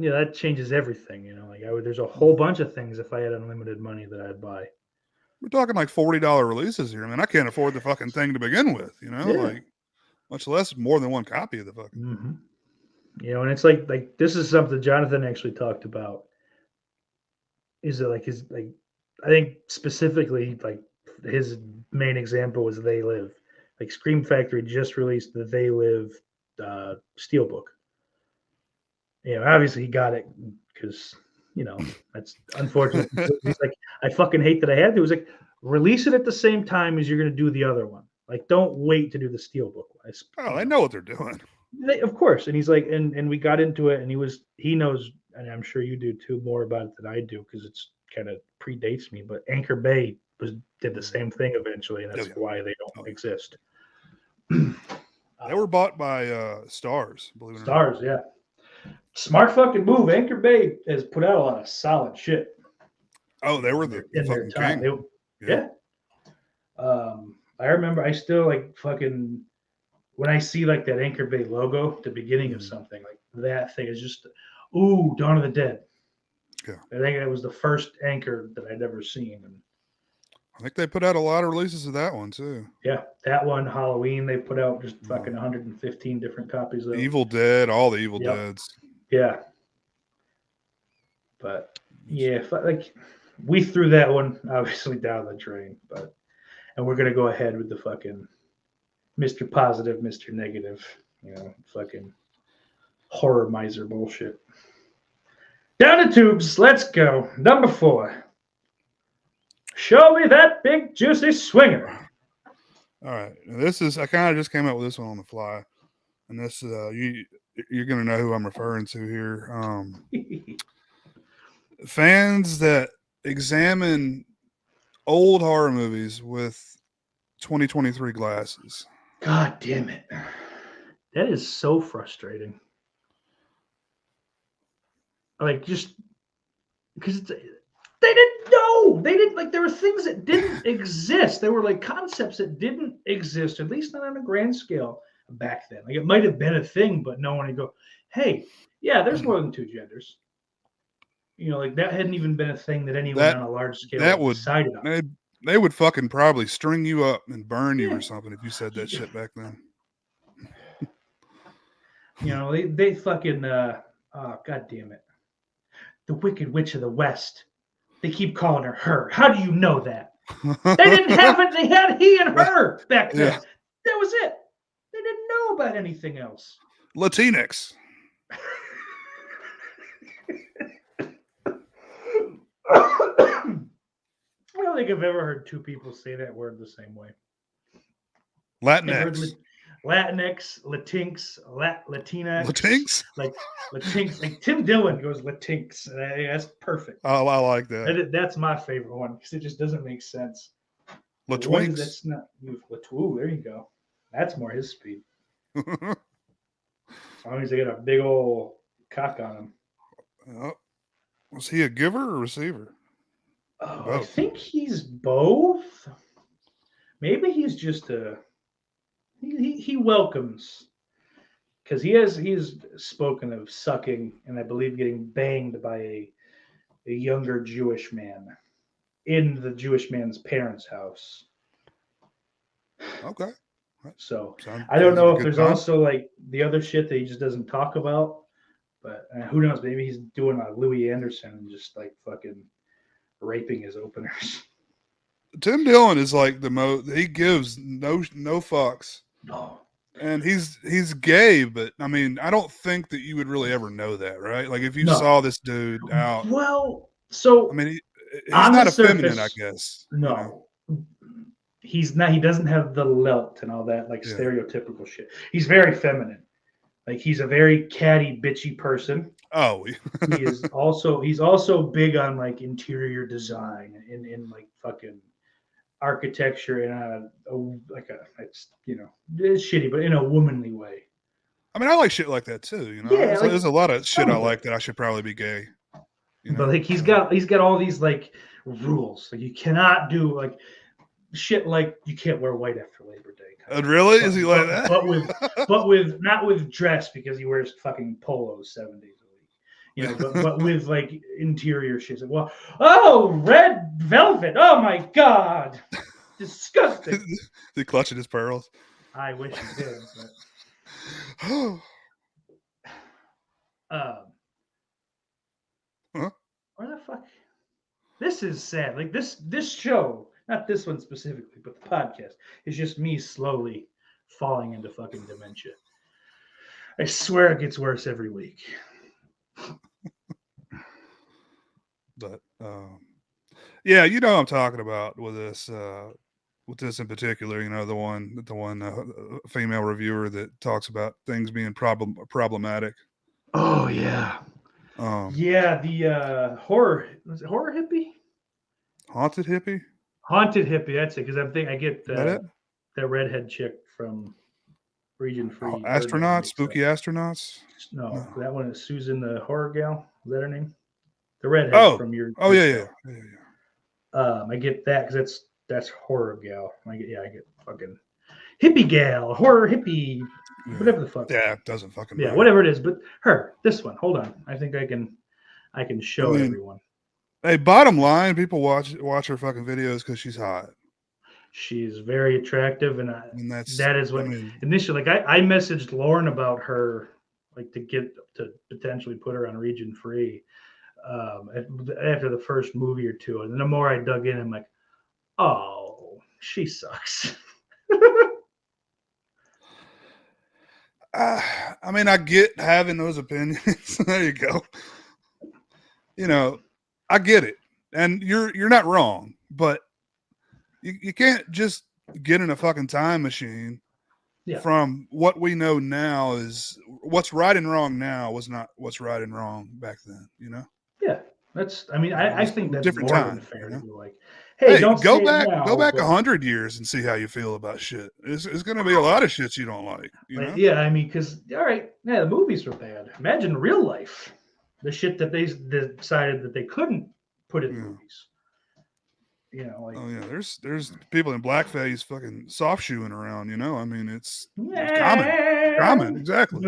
that changes everything. Like there's a whole bunch of things if I had unlimited money that I'd buy.
We're talking like $40 releases here. I mean, I can't afford the fucking thing to begin with, like much less more than one copy of the fucking thing.
And it's like this is something Jonathan actually talked about. Is it like I think specifically like his main example was They Live. Like Scream Factory just released the They Live Steelbook. Obviously he got it because that's unfortunate. He's like, I fucking hate that I had to. It was like, release it at the same time as you're going to do the other one. Like, don't wait to do the Steelbook.
They know what they're doing.
Of course. And he's like, and we got into it, and he knows, and I'm sure you do too, more about it than I do because it's kind of predates me. But Anchor Bay did the same thing eventually, and that's why they don't exist.
They were bought by Stars, believe it or not.
Stars, yeah. Smart fucking move. Anchor Bay has put out a lot of solid shit.
Oh, they were the fucking king.
I remember I still like fucking when I see like that Anchor Bay logo at the beginning of something, like that thing is just Dawn of the Dead. Yeah. I think that was the first Anchor that I'd ever seen. And
I think they put out a lot of releases of that one too.
Yeah, that one, Halloween, they put out just fucking 115 different copies of
Evil Dead, all the Evil Deads.
Yeah. But like we threw that one obviously down the drain, and we're gonna go ahead with the fucking Mr. Positive, Mr. Negative, fucking horror miser bullshit. Down the tubes, let's go. Number 4. Show me that big juicy swinger.
All right, I kind of just came up with this one on the fly, and this you're gonna know who I'm referring to here. Fans that examine old horror movies with 2023 glasses.
God damn it. That is so frustrating. Like, just because they didn't know. They didn't, like, there were things that didn't exist. There were, like, concepts that didn't exist, at least not on a grand scale back then. Like, it might have been a thing, but no one would go, hey, yeah, there's more than 2 genders. Like, that hadn't even been a thing that anyone on a large scale decided on.
They would fucking probably string you up and burn you
Yeah.
or something if you said that shit back then.
You know, they fucking oh god damn it. The Wicked Witch of the West. They keep calling her. How do you know that? They didn't have it. They had he and her back then.
Yeah.
That was it. They didn't know about anything else.
Latinx.
I don't think I've ever heard two people say that word the same way.
Latinx.
Latinx, Latinx, Latinx.
Latinx?
Like Latinx. Like Tim Dillon goes Latinx. That's perfect.
Oh, I like that.
That's my favorite one because it just doesn't make sense.
Latwinks.
That's not Latwoo. There you go. That's more his speed. As long as they got a big old cock on him.
Was he a giver or receiver?
Oh, I think he's both. Maybe he's just he welcomes, because he's spoken of sucking and I believe getting banged by a younger Jewish man in the Jewish man's parents' house.
Okay.
So I don't know if there's
time.
also like the other shit that he just doesn't talk about, but who knows? Maybe he's doing like Louis Anderson and just like fucking raping his openers.
Tim Dillon is like the most. He gives no fucks.
No.
And he's gay, but I mean, I don't think that you would really ever know that, right? Like if you
No.
saw this dude out.
Well, so
I mean, he's not effeminate, I guess.
No.
You know?
He's not. He doesn't have the lilt and all that like stereotypical shit. He's very feminine. Like he's a very catty, bitchy person.
Oh,
he's also big on like interior design in like fucking architecture in it's shitty, but in a womanly way.
I mean, I like shit like that too. You know,
yeah,
there's a lot of shit I like that I should probably be gay. You know?
But like he's got all these like rules. Like you cannot do like shit like you can't wear white after Labor Day.
Really? Is he like that?
But with not with dress because he wears fucking polos 7 days a week. You know, but with like interior shit. Like, well, oh, red velvet. Oh my god. Disgusting.
Is he clutching his pearls?
I wish he did, but where the fuck? This is sad. Like this show, not this one specifically, but the podcast is just me slowly falling into fucking dementia. I swear it gets worse every week.
But yeah, you know what I'm talking about with this in particular. You know, the one female reviewer that talks about things being problematic.
Oh yeah. Yeah, the horror, was it horror hippie?
Haunted hippie?
Haunted hippie, that's it. Because I get
that
redhead chick from Region Free.
Astronauts, spooky astronauts?
No, that one is Susan the horror gal. Is that her name? The redhead from your.
Oh yeah.
I get that because that's horror gal. I get fucking hippie gal, horror hippie. Yeah. Whatever the fuck.
Yeah, it doesn't fucking matter.
Yeah, whatever it is. But this one. Hold on. I think I can show everyone.
Hey, bottom line, people watch her fucking videos because she's hot.
She's very attractive, and that is what initially. Like I messaged Lauren about her, like to potentially put her on Region Free, after the first movie or two, and then the more I dug in, I'm like, oh, she sucks.
I mean, I get having those opinions. There you go. You know, I get it, and you're not wrong, but you can't just get in a fucking time machine. Yeah. From what we know now is what's right and wrong now was not what's right and wrong back then. You know.
Yeah, that's. I mean, I think that's
different
more
time.
Than fair.
You know?
Like, hey, don't
go
say
back.
Now,
go back 100 years and see how you feel about shit. It's going to be a lot of shit you don't like. You know?
Yeah, I mean, because the movies were bad. Imagine real life, the shit that they decided that they couldn't put in movies. You know, like,
oh yeah, there's people in blackface fucking soft shoeing around. You know, I mean, it's common, exactly.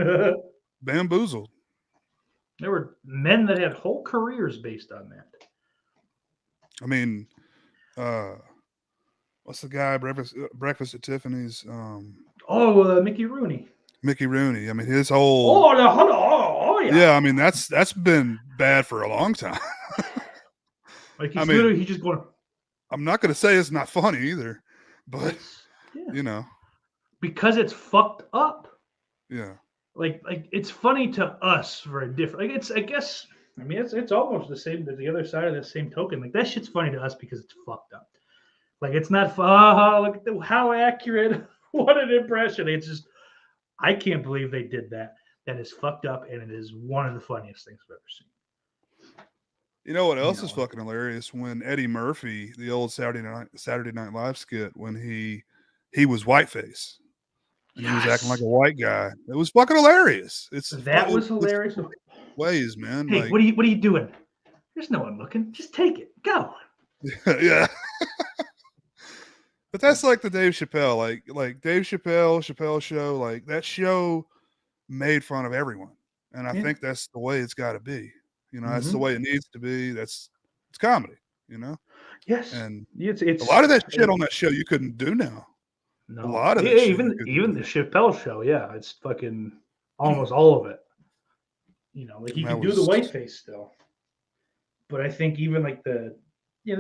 Bamboozled.
There were men that had whole careers based on that.
I mean, what's the guy breakfast at Tiffany's?
Mickey Rooney.
Mickey Rooney. I mean, his whole
Yeah.
yeah. I mean, that's been bad for a long time.
Like he's literally just going.
I'm not going to say it's not funny either, but you know,
because it's fucked up.
Yeah.
Like it's funny to us for a different. Like I guess. I mean, it's almost the same. The other side of the same token. Like that shit's funny to us because it's fucked up. Like it's not. Look at how accurate. What an impression. It's just. I can't believe they did that. That is fucked up, and it is one of the funniest things I've ever seen.
You know what else is fucking hilarious? When Eddie Murphy, the old Saturday Night Live skit, when he was whiteface and he was acting like a white guy. It was fucking hilarious.
Was hilarious.
Ways, man.
Hey,
like,
what are you doing? There's no one looking. Just take it. Go.
Yeah. But that's like the Dave Chappelle, like Dave Chappelle show, like that show made fun of everyone. And I think that's the way it's got to be. You know, that's the way it needs to be. It's comedy, you know?
Yes.
And
it's
a lot of that shit on that show you couldn't do now.
No.
A lot of it.
Even the Chappelle show, yeah, it's fucking almost all of it. You know, like he could do the whiteface still. But I think even like there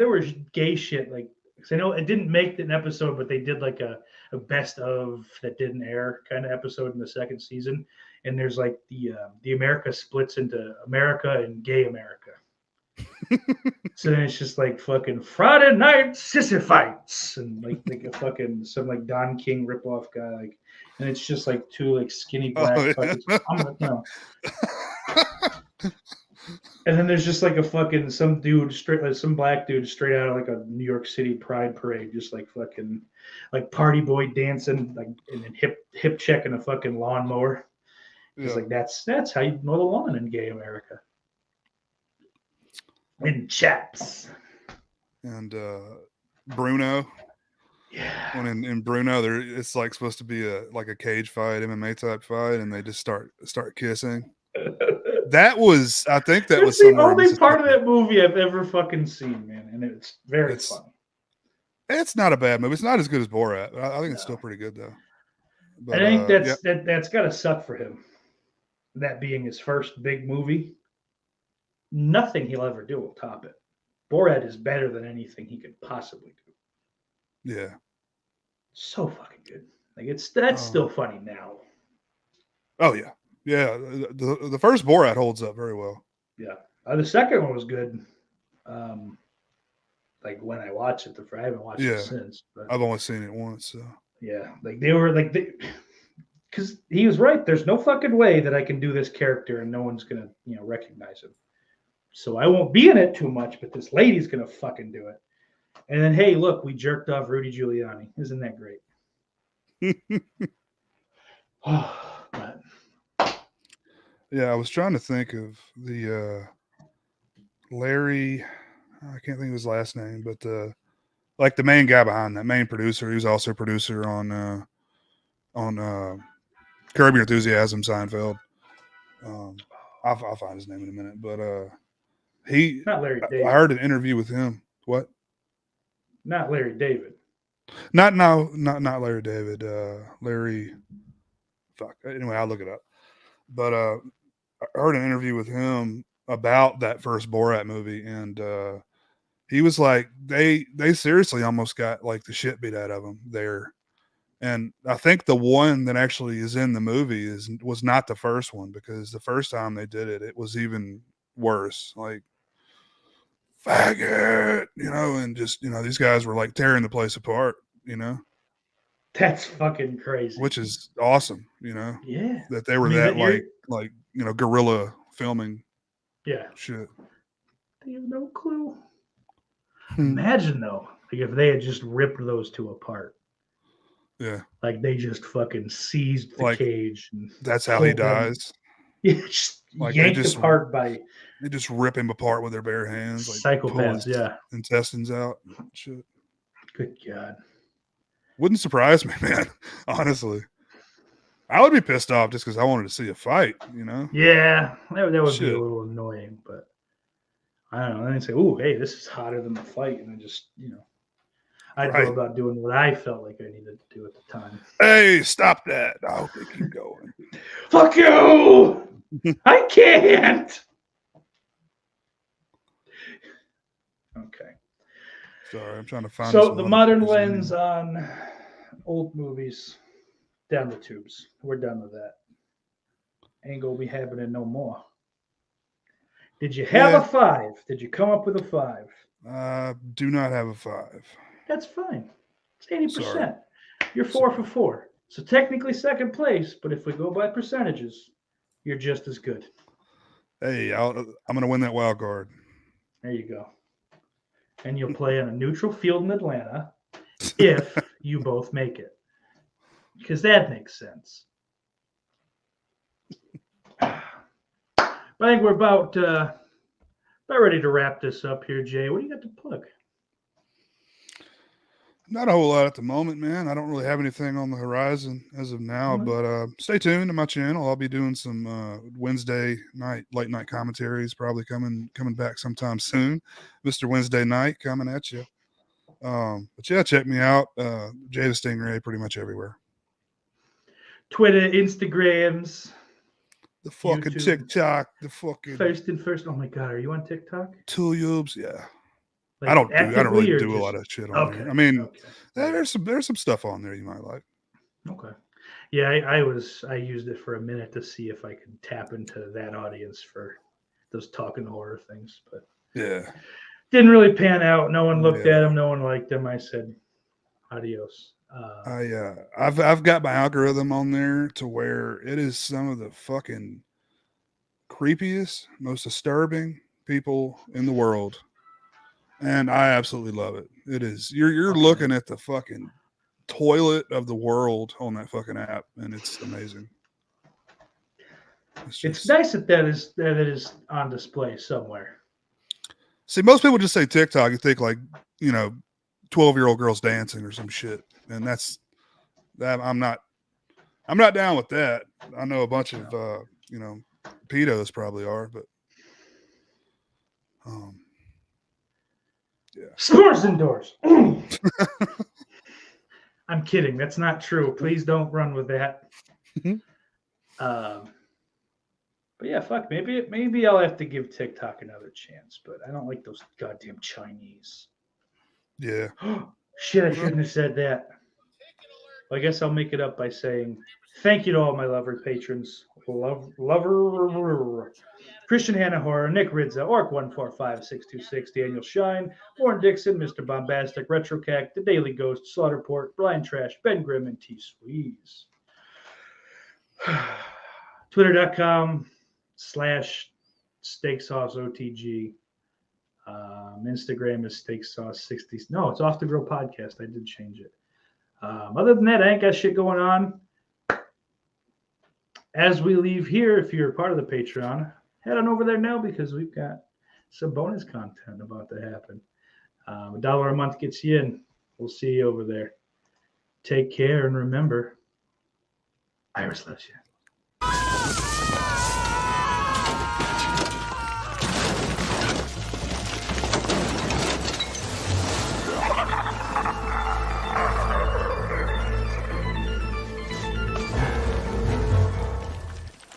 was gay shit, like, because I know it didn't make an episode, but they did like a best of that didn't air kind of episode in the second season. And there's like the America splits into America and gay America. So then it's just like fucking Friday night sissy fights and like a fucking some like Don King ripoff guy, like, and it's just like two like skinny black fucking, and then there's just like a fucking some black dude straight out of like a New York City Pride parade, just like fucking like party boy dancing, like, and then hip checking a fucking lawnmower. It's like that's how you mow the lawn in gay America. And chaps.
And Bruno.
Yeah.
When in Bruno, it's like supposed to be a cage fight, MMA type fight, and they just start kissing. I think that was
the only part of that movie I've ever fucking seen, man, and it's very funny.
It's not a bad movie. It's not as good as Borat. I think it's still pretty good though. But,
I think that's got to suck for him. That being his first big movie, nothing he'll ever do will top it. Borat is better than anything he could possibly do.
Yeah.
So fucking good. Like that's still funny now.
Oh yeah. Yeah. The first Borat holds up very well.
Yeah. The second one was good. Like when I watched it, I haven't watched it since. But
I've only seen it once. So.
Yeah. Like they were like because he was right. There's no fucking way that I can do this character and no one's gonna, recognize him. So I won't be in it too much, but this lady's gonna fucking do it. And then, hey, look, we jerked off Rudy Giuliani. Isn't that great?
Yeah, I was trying to think of the Larry. I can't think of his last name, but like the main guy behind that, main producer. He was also a producer on Curb Your Enthusiasm, Seinfeld. I'll find his name in a minute, but
not Larry David.
I heard an interview with him. What?
Not Larry David.
Not Larry David. Larry. Fuck. Anyway, I'll look it up. But I heard an interview with him about that first Borat movie, and he was like, they seriously almost got like the shit beat out of them there. And I think the one that actually is in the movie was not the first one, because the first time they did it, it was even worse. Like, faggot, and just, these guys were like tearing the place apart,
That's fucking crazy.
Which is awesome,
Yeah.
that they were like guerrilla filming.
Yeah.
Shit.
They have no clue. Imagine though, like if they had just ripped those two apart.
Yeah.
Like they just fucking seized the cage. And
that's how he dies.
Yeah, just like yanked apart by.
They just rip him apart with their bare hands. Like
psychopaths, yeah.
Intestines out. Shit.
Good God.
Wouldn't surprise me, man. Honestly. I would be pissed off just because I wanted to see a fight,
Yeah. That would be a little annoying, but I don't know. Then they say, oh, hey, this is hotter than the fight. And I just, I'd
Right.
go about doing what I felt like I needed to do at the time.
Hey, stop that. I hope they keep going.
Fuck you! I can't! Okay.
Sorry, I'm trying to find
So
this
the modern
motherfucker's
lens
name.
on old movies, down the tubes. We're done with that. Ain't gonna be happening no more. Did you have
Yeah.
a 5? Did you come up with a 5?
Do not have a 5.
That's fine. It's 80%.
Sorry.
You're 4
Sorry.
for 4. So technically second place, but if we go by percentages, you're just as good.
Hey, I'm going to win that wild card.
There you go. And you'll play on a neutral field in Atlanta if you both make it. Because that makes sense. I think we're about ready to wrap this up here, Jay. What do you got to plug?
Not a whole lot at the moment, man. I don't really have anything on the horizon as of now, but stay tuned to my channel. I'll be doing some Wednesday night, late night commentaries, probably coming back sometime soon. Mr. Wednesday Night coming at you. But yeah, check me out. Jaythestingray pretty much everywhere.
Twitter, Instagrams.
The fucking
YouTube.
TikTok, the fucking
First. Oh my God, are you on TikTok?
Tubes, yeah.
Like
I don't really
actively or
do a
just-
lot of shit on
Okay.
there. I mean,
okay.
there's some stuff on there you might like.
Okay. Yeah, I used it for a minute to see if I could tap into that audience for those talking horror things, but
Yeah.
didn't really pan out. No one looked
Yeah.
at them. No one liked them. I said, adios.
I've got my algorithm on there to where it is some of the fucking creepiest, most disturbing people in the world, and I absolutely love it. It is you're
Okay.
looking at the fucking toilet of the world on that fucking app, and it's amazing.
It's nice that it is on display somewhere.
See, most people just say TikTok. You think like 12-year-old girls dancing or some shit, and that's that. I'm not down with that. I know a bunch of pedos probably are, but yeah.
S'mores indoors. I'm kidding. That's not true. Please don't run with that. But yeah, fuck. Maybe I'll have to give TikTok another chance. But I don't like those goddamn Chinese.
Yeah.
Shit, I shouldn't have said that. Well, I guess I'll make it up by saying thank you to all my lover patrons. Lover. Christian Hannah Horror, Nick Ridza, Orc1456260, Daniel Shine, Warren Dixon, Mr. Bombastic, Retrocac, The Daily Ghost, Slaughterport, Brian Trash, Ben Grimm, and T Squeeze. Twitter.com/SteakSauceOTG. Instagram is SteakSauce60. No, it's Off the Grill Podcast. I did change it. Other than that, I ain't got shit going on. As we leave here, if you're a part of the Patreon, head on over there now because we've got some bonus content about to happen. $1 a month gets you in. We'll see you over there. Take care and remember, Iris loves you.